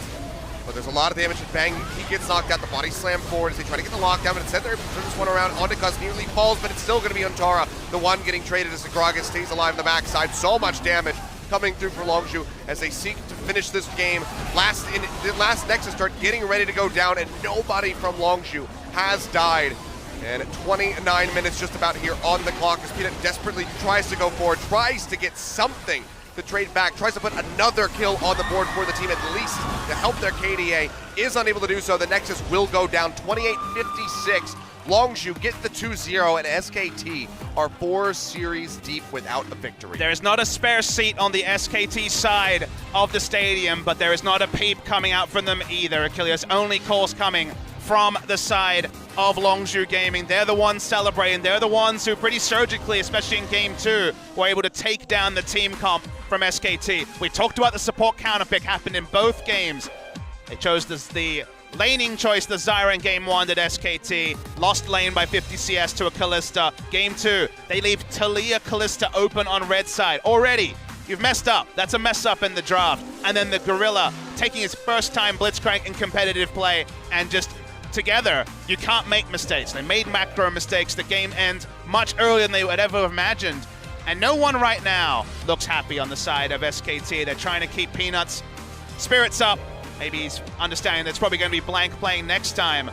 But there's a lot of damage to Bang. He gets knocked out. The body slam forward as they try to get the lockdown. But instead, they're just one around onto Cuzz. Nearly falls, but it's still going to be Untara, the one getting traded as the Gragas stays alive on the backside. So much damage coming through for Longzhu as they seek to finish this game. The last Nexus start getting ready to go down, and nobody from Longzhu has died. And 29 minutes just about here on the clock as Peanut desperately tries to go forward, tries to get something to trade back, tries to put another kill on the board for the team at least to help their KDA, is unable to do so. The Nexus will go down 28-56. Longzhu get the 2-0, and SKT are 4 series deep without a victory. There is not a spare seat on the SKT side of the stadium, but there is not a peep coming out from them either, Achilles. Only calls coming from the side of Longzhu Gaming. They're the ones celebrating. They're the ones who pretty surgically, especially in Game 2, were able to take down the team comp from SKT. We talked about the support counter pick happened in both games. They chose the laning choice, the Zyra in Game 1 at SKT. Lost lane by 50 CS to a Kalista. Game 2, they leave Talia Kalista open on red side. Already, you've messed up. That's a mess up in the draft. And then the GorrillA taking his first time Blitzcrank in competitive play, and just together, you can't make mistakes. They made macro mistakes. The game ends much earlier than they would ever have imagined. And no one right now looks happy on the side of SKT. They're trying to keep Peanut's spirits up. Maybe he's understanding that it's probably going to be blank playing next time.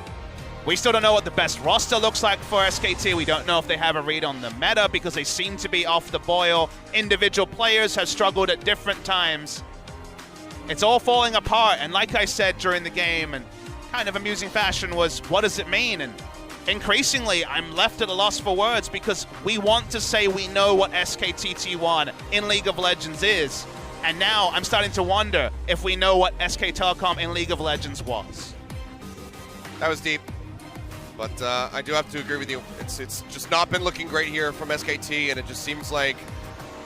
We still don't know what the best roster looks like for SKT. We don't know if they have a read on the meta because they seem to be off the boil. Individual players have struggled at different times. It's all falling apart. And like I said during the game, and kind of amusing fashion, was what does it mean? And increasingly, I'm left at a loss for words because we want to say we know what SKT T1 in League of Legends is. And now I'm starting to wonder if we know what SK Telecom in League of Legends was. That was deep. But I do have to agree with you. It's just not been looking great here from SKT, and it just seems like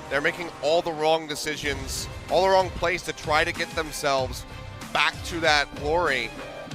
they're making all the wrong decisions, all the wrong plays to try to get themselves back to that glory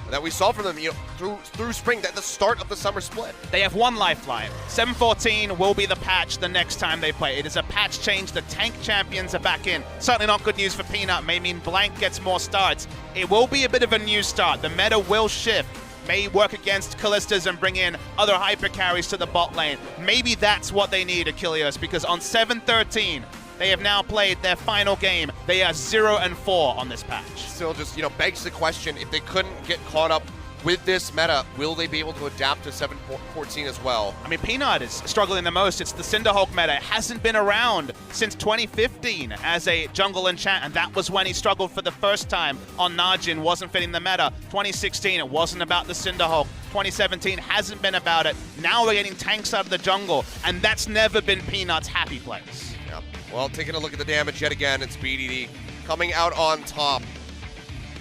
that we saw from them, through spring, at the start of the summer split. They have one lifeline. 7-14 will be the patch the next time they play. It is a patch change. The tank champions are back in. Certainly not good news for Peanut. May mean Blank gets more starts. It will be a bit of a new start. The meta will shift. May work against Kalistas and bring in other hyper carries to the bot lane. Maybe that's what they need, Achilles, because on 7-13, they have now played their final game. They are 0-4 on this patch. Still just, begs the question, if they couldn't get caught up with this meta, will they be able to adapt to 7-14 as well? I mean, Peanut is struggling the most. It's the Cinderhulk meta. It hasn't been around since 2015 as a jungle enchant, and that was when he struggled for the first time on Najin, wasn't fitting the meta. 2016, it wasn't about the Cinderhulk. 2017 hasn't been about it. Now we're getting tanks out of the jungle, and that's never been Peanut's happy place. Yeah. Well, taking a look at the damage yet again, it's BDD coming out on top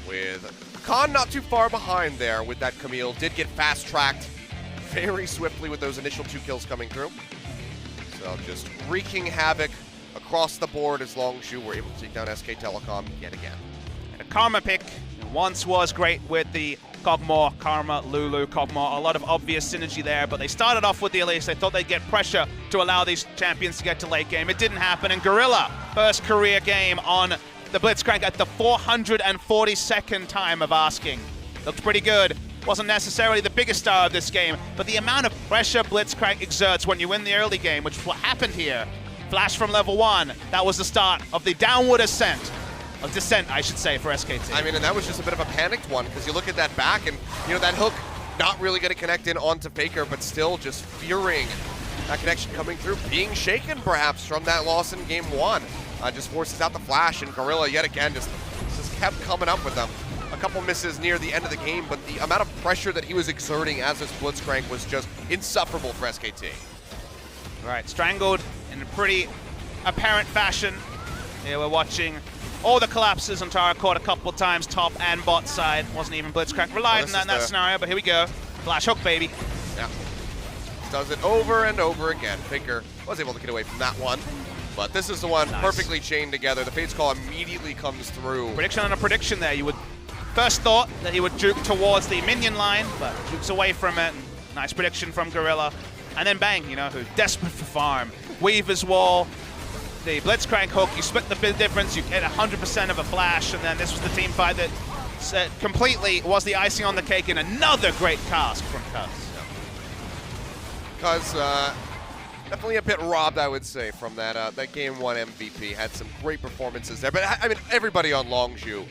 with Khan not too far behind there with that Camille. Did get fast-tracked very swiftly with those initial 2 kills coming through. So just wreaking havoc across the board as Longzhu were able to take down SK Telecom yet again. And a Karma pick once was great with the Kog'Maw, Karma, Lulu, Kog'Maw. A lot of obvious synergy there, but they started off with the Elise. They thought they'd get pressure to allow these champions to get to late game. It didn't happen, and GorrillA, first career game on the Blitzcrank at the 442nd time of asking. Looked pretty good. Wasn't necessarily the biggest star of this game, but the amount of pressure Blitzcrank exerts when you win the early game, which is what happened here. Flash from level 1. That was the start of the downward ascent. Of descent, I should say, for SKT. I mean, and that was just a bit of a panicked one, because you look at that back, and, that hook not really going to connect in onto Faker, but still just fearing that connection coming through, being shaken, perhaps, from that loss in Game 1. Just forces out the flash, and GorrillA, yet again, just kept coming up with them. A couple misses near the end of the game, but the amount of pressure that he was exerting as this Blitzcrank was just insufferable for SKT. Right, strangled in a pretty apparent fashion. Here we're watching all the collapses. Untara caught a couple times, top and bot side. Wasn't even Blitzcrank relied on that in that scenario, but here we go. Flash hook, baby. Yeah. Does it over and over again. Faker was able to get away from that one. But this is the one perfectly chained together. The Fate's Call immediately comes through. Prediction on a prediction there. You would first thought that he would juke towards the minion line, but jukes away from it. Nice prediction from GorrillA. And then Bang, you know, who's desperate for farm. Weaver's Wall, the Blitzcrank hook, you split the difference, you get 100% of a flash, and then this was the team fight that completely was the icing on the cake in another great cast from Cuzz. Cuzz, definitely a bit robbed, I would say, from that Game 1 MVP. Had some great performances there, but I mean, everybody on Longzhu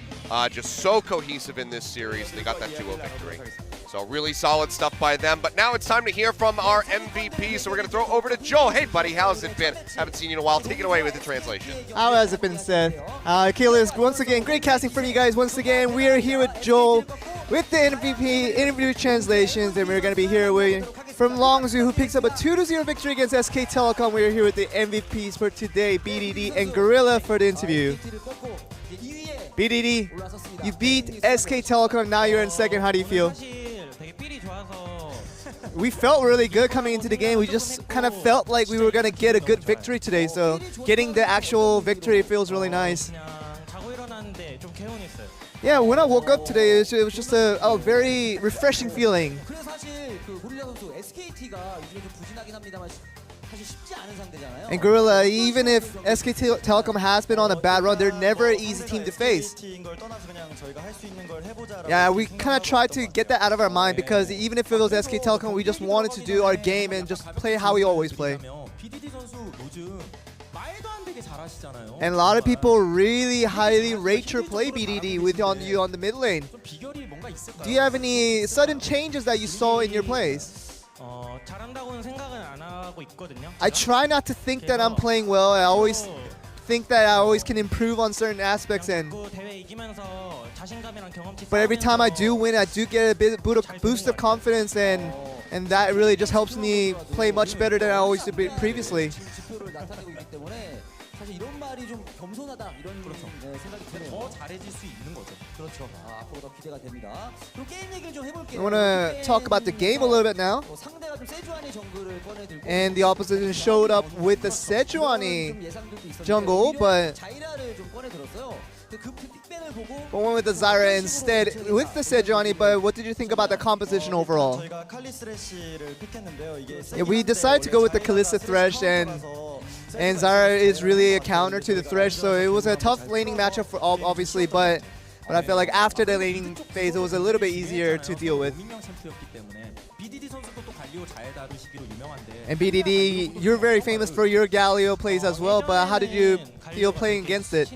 just so cohesive in this series. They got that 2-0 victory. So really solid stuff by them. But now it's time to hear from our MVP. So we're going to throw over to Joel. Hey, buddy, how's it been? Haven't seen you in a while. Take it away with the translation. How has it been said? Killers, once again, great casting from you guys. Once again, we are here with Joel with the MVP interview translations, and we're going to be here from Longzhu, who picks up a 2-0 victory against SK Telecom. We are here with the MVPs for today, BDD and GorrillA, for the interview. BDD, you beat SK Telecom, now you're in second. How do you feel? We felt really good coming into the game. We just kind of felt like we were going to get a good victory today, so getting the actual victory feels really nice. Yeah, when I woke up today, it was just a very refreshing feeling. And GorrillA, even if SK Telecom has been on a bad run, they're never an easy team to face. Yeah, we kind of tried to get that out of our mind, because even if it was SK Telecom, we just wanted to do our game and just play how we always play. And a lot of people really highly rate your play, BDD, with you on the mid lane. Do you have any sudden changes that you saw in your plays? I try not to think that I'm playing well. I always think that I always can improve on certain aspects, but every time I do win, I do get a boost of confidence, and that really just helps me play much better than I always did previously. I want to talk about the game a little bit now. And the opposition showed up with the Sejuani jungle, but went with the Zyra instead with the Sejuani. But what did you think about the composition overall? Yeah, we decided to go with the Kalista Thresh, and Zyra is really a counter to the Thresh, so it was a tough laning matchup for obviously, but I felt like after the laning phase, it was a little bit easier to deal with. And BDD, you're very famous for your Galio plays as well, but how did you feel playing against it?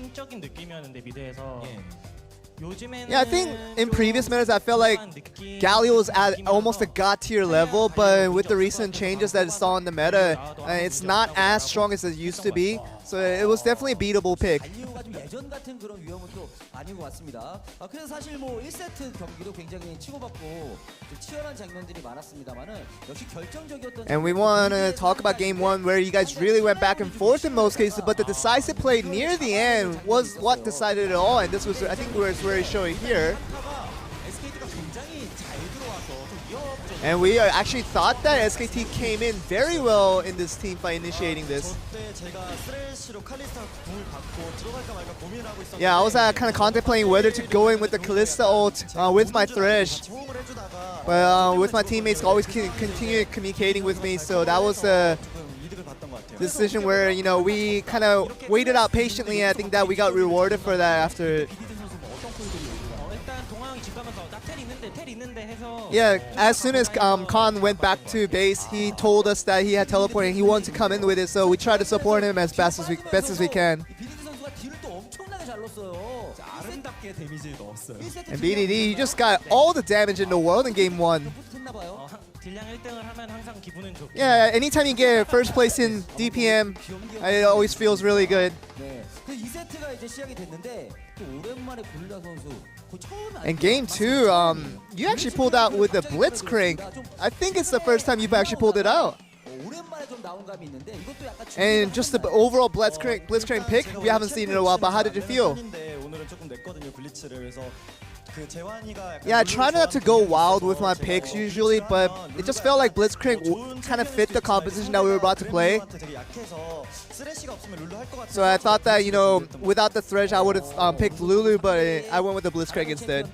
Yeah, I think in previous metas, I felt like Galio was at almost a god tier level, but with the recent changes that it saw in the meta, it's not as strong as it used to be. So it was definitely a beatable pick. And we want to talk about Game 1, where you guys really went back and forth in most cases, but the decisive play near the end was what decided it all, and this was, I think, where it's showing here. And we actually thought that SKT came in very well in this team fight, initiating this. Yeah, I was kind of contemplating whether to go in with the Kalista ult with my Thresh. But with my teammates always continue communicating with me, so that was a decision where, you know, we kind of waited out patiently, and I think that we got rewarded for that after. Yeah, as soon as Khan went back to base, he told us that he had teleported and he wanted to come in with it, so we tried to support him as best as we can. And BDD, you just got all the damage in the world in Game 1. Yeah, anytime you get first place in DPM, it always feels really good. And Game 2, you actually pulled out with the Blitzcrank. I think it's the first time you've actually pulled it out. And just the overall Blitzcrank pick, we haven't seen it in a while, but how did you feel? Yeah, I try not to go wild with my picks usually, but it just felt like Blitzcrank kind of fit the composition that we were about to play. So I thought that, you know, without the Thresh, I would have picked Lulu, but I went with the Blitzcrank instead.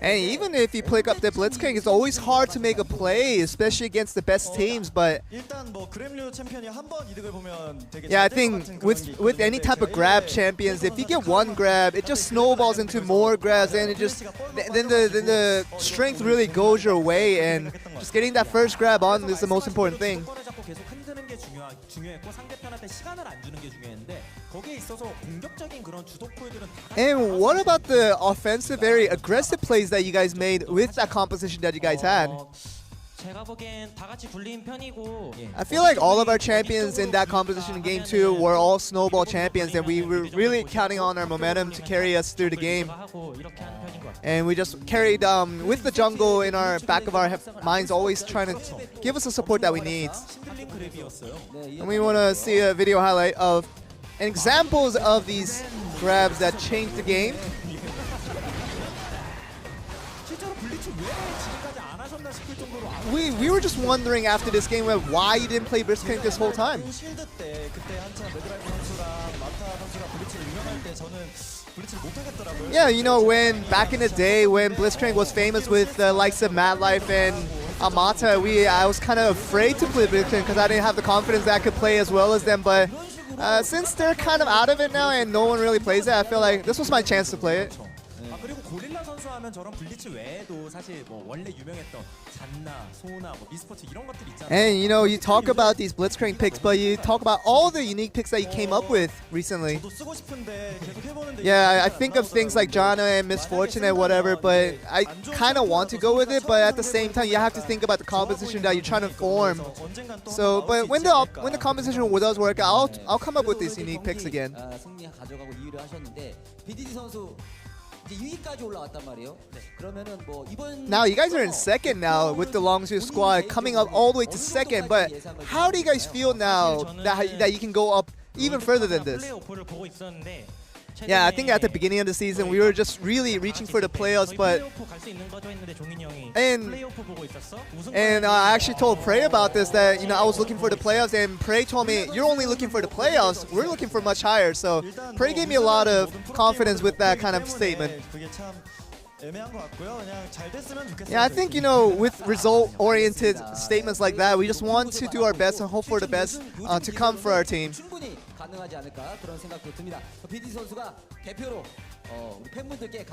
And even if you pick up the Blitzcrank, it's always hard to make a play, especially against the best teams. But yeah, I think with any type of grab champions, if you get one grab, it just snowballs into more grabs, and it just then the strength really goes your way, and just getting that first grab on is the most important thing. And what about the offensive, very aggressive plays that you guys made with that composition that you guys had? I feel like all of our champions in that composition in Game 2 were all snowball champions, and we were really counting on our momentum to carry us through the game. And we just carried with the jungle in our back of our minds, always trying to give us the support that we need. And we want to see a video highlight of examples of these grabs that changed the game. We were just wondering after this game why you didn't play Blitzcrank this whole time. Yeah, you know, when back in the day when Blitzcrank was famous with the likes of Mad Life and Amata, I was kind of afraid to play Blitzcrank because I didn't have the confidence that I could play as well as them. But since they're kind of out of it now and no one really plays it, I feel like this was my chance to play it. 그리고 고릴라 선수 하면 저런 블리츠 외에도 사실 뭐 원래 유명했던 잔나, 소나, 뭐 미스포츠 이런 것들이 있잖아요. And you know, you talk about these Blitzcrank picks, but you talk about all the unique picks that you came up with recently. 저도 쓰고 싶은데 계속 해보는데 Yeah, I think of things like Janna and Misfortune and whatever, but I kind of want to go with it, but at the same time, you have to think about the composition that you're trying to form. So, but when the composition does work, I'll come up with these unique picks again. 승리 가져가고 2위를 하셨는데 BDD 선수 이제 2위까지 올라왔단 말이에요. 그러면은 뭐 이번 Now you guys are in second now with the Longzhu squad coming up all the way to second, but how do you guys feel now that you can go up even further than this? Yeah, I think at the beginning of the season we were just really reaching for the playoffs, but and I actually told Prey about this, that I was looking for the playoffs, and Prey told me you're only looking for the playoffs. We're looking for much higher. So Prey gave me a lot of confidence with that kind of statement. Yeah, I think with result-oriented statements like that, we just want to do our best and hope for the best to come for our team.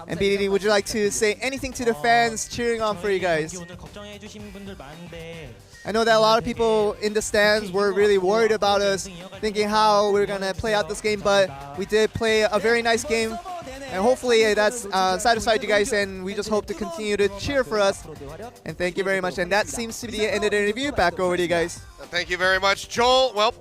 And BDD, would you like to say anything to the fans cheering on for you guys? I know that a lot of people in the stands were really worried about us, thinking how we're going to play out this game, but we did play a very nice game. And hopefully that's satisfied you guys, and we just hope to continue to cheer for us. And thank you very much. And that seems to be the end of the interview. Back over to you guys. Thank you very much, Joel. Well,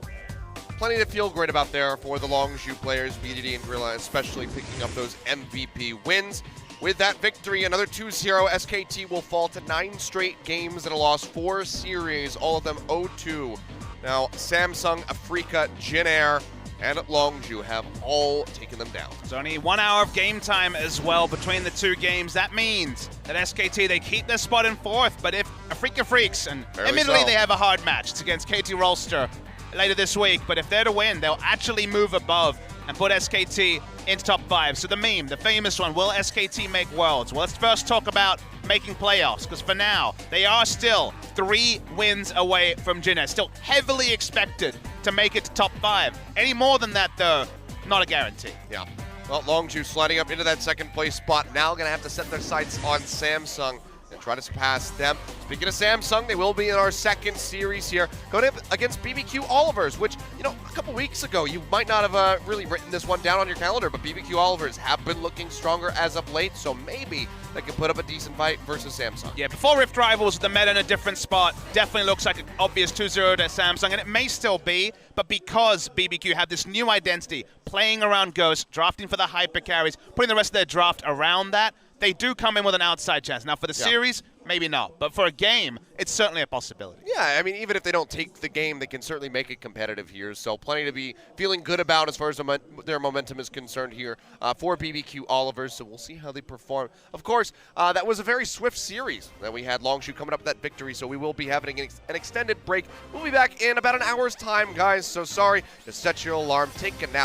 plenty to feel great about there for the Longzhu players, BDD and GorrillA, especially picking up those MVP wins. With that victory, another 2-0, SKT will fall to 9 straight games and a loss, 4 series, all of them 0-2. Now, Samsung, Africa, Jin Air, and Longzhu have all taken them down. There's only 1 hour of game time as well between the two games. That means that SKT, they keep their spot in 4th, but if Africa Freaks, and admittedly they have a hard match, it's against KT Rolster later this week, but if they're to win, they'll actually move above and put SKT into top 5. So the meme, the famous one, will SKT make Worlds? Well, let's first talk about making playoffs, because for now, they are still 3 wins away from Jin. Still heavily expected to make it to top 5. Any more than that, though, not a guarantee. Yeah. Well, Longzhu sliding up into that 2nd place spot. Now going to have to set their sights on Samsung and try to surpass them. Speaking of Samsung, they will be in our 2nd series here, going up against BBQ Olivers, which, a couple weeks ago, you might not have really written this one down on your calendar, but BBQ Olivers have been looking stronger as of late, so maybe they can put up a decent fight versus Samsung. Yeah, before Rift Rivals, the meta in a different spot definitely looks like an obvious 2-0 to Samsung, and it may still be, but because BBQ have this new identity, playing around Ghost, drafting for the hyper carries, putting the rest of their draft around that, they do come in with an outside chance. Now, for the series, maybe not. But for a game, it's certainly a possibility. Yeah, I mean, even if they don't take the game, they can certainly make it competitive here. So plenty to be feeling good about as far as their momentum is concerned here for BBQ Olivers. So we'll see how they perform. Of course, that was a very swift series that we had. Longzhu coming up with that victory. So we will be having an extended break. We'll be back in about an hour's time, guys. So sorry. Just set your alarm, take a nap,